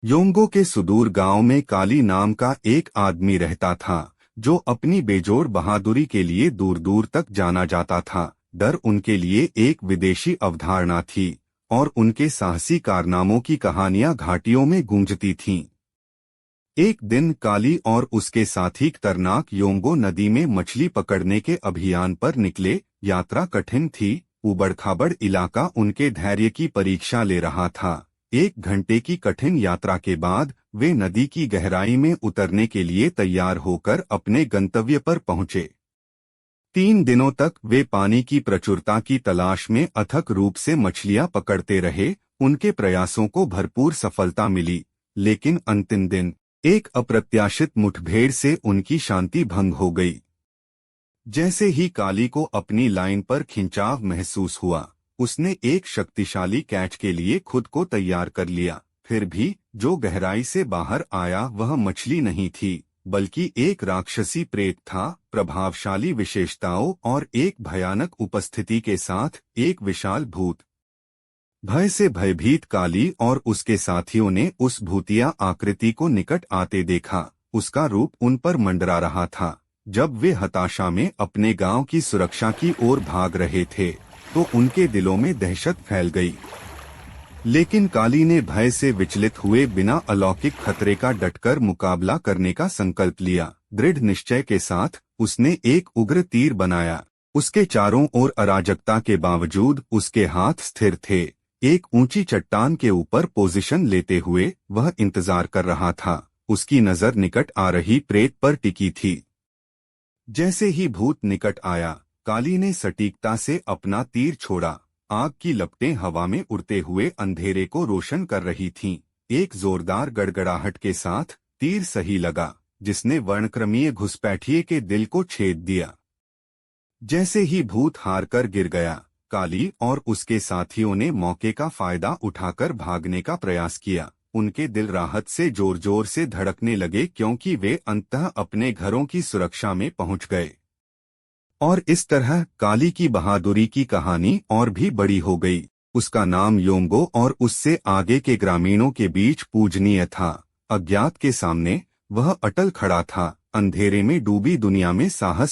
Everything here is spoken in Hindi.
योंगो के सुदूर गांव में काली नाम का एक आदमी रहता था, जो अपनी बेजोड़ बहादुरी के लिए दूर दूर तक जाना जाता था। डर उनके लिए एक विदेशी अवधारणा थी और उनके साहसी कारनामों की कहानियां घाटियों में गूंजती थीं। एक दिन काली और उसके साथी खतरनाक योंगो नदी में मछली पकड़ने के अभियान पर निकले। यात्रा कठिन थी, उबड़-खाबड़ इलाका उनके धैर्य की परीक्षा ले रहा था। 1 घंटे की कठिन यात्रा के बाद वे नदी की गहराई में उतरने के लिए तैयार होकर अपने गंतव्य पर पहुंचे। 3 दिनों तक वे पानी की प्रचुरता की तलाश में अथक रूप से मछलियां पकड़ते रहे। उनके प्रयासों को भरपूर सफलता मिली, लेकिन अंतिम दिन एक अप्रत्याशित मुठभेड़ से उनकी शांति भंग हो गई। जैसे ही काली को अपनी लाइन पर खिंचाव महसूस हुआ, उसने एक शक्तिशाली कैच के लिए खुद को तैयार कर लिया। फिर भी जो गहराई से बाहर आया वह मछली नहीं थी, बल्कि एक राक्षसी प्रेत था, प्रभावशाली विशेषताओं और एक भयानक उपस्थिति के साथ एक विशाल भूत। भय से भयभीत काली और उसके साथियों ने उस भूतिया आकृति को निकट आते देखा। उसका रूप उन पर मंडरा रहा था। जब वे हताशा में अपने गांव की सुरक्षा की ओर भाग रहे थे, तो उनके दिलों में दहशत फैल गई। लेकिन काली ने भय से विचलित हुए बिना अलौकिक खतरे का डटकर मुकाबला करने का संकल्प लिया। दृढ़ निश्चय के साथ उसने एक उग्र तीर बनाया। उसके चारों ओर अराजकता के बावजूद उसके हाथ स्थिर थे। एक ऊंची चट्टान के ऊपर पोजीशन लेते हुए वह इंतजार कर रहा था। उसकी नजर निकट आ रही प्रेत पर टिकी थी। जैसे ही भूत निकट आया, काली ने सटीकता से अपना तीर छोड़ा। आग की लपटें हवा में उड़ते हुए अंधेरे को रोशन कर रही थीं। एक जोरदार गड़गड़ाहट के साथ तीर सही लगा, जिसने वर्णक्रमीय घुसपैठिए के दिल को छेद दिया। जैसे ही भूत हारकर गिर गया, काली और उसके साथियों ने मौके का फायदा उठाकर भागने का प्रयास किया। उनके दिल राहत से जोर जोर से धड़कने लगे, क्योंकि वे अंततः अपने घरों की सुरक्षा में पहुंच गए। और इस तरह काली की बहादुरी की कहानी और भी बड़ी हो गई। उसका नाम योंगो और उससे आगे के ग्रामीणों के बीच पूजनीय था। अज्ञात के सामने वह अटल खड़ा था, अंधेरे में डूबी दुनिया में साहस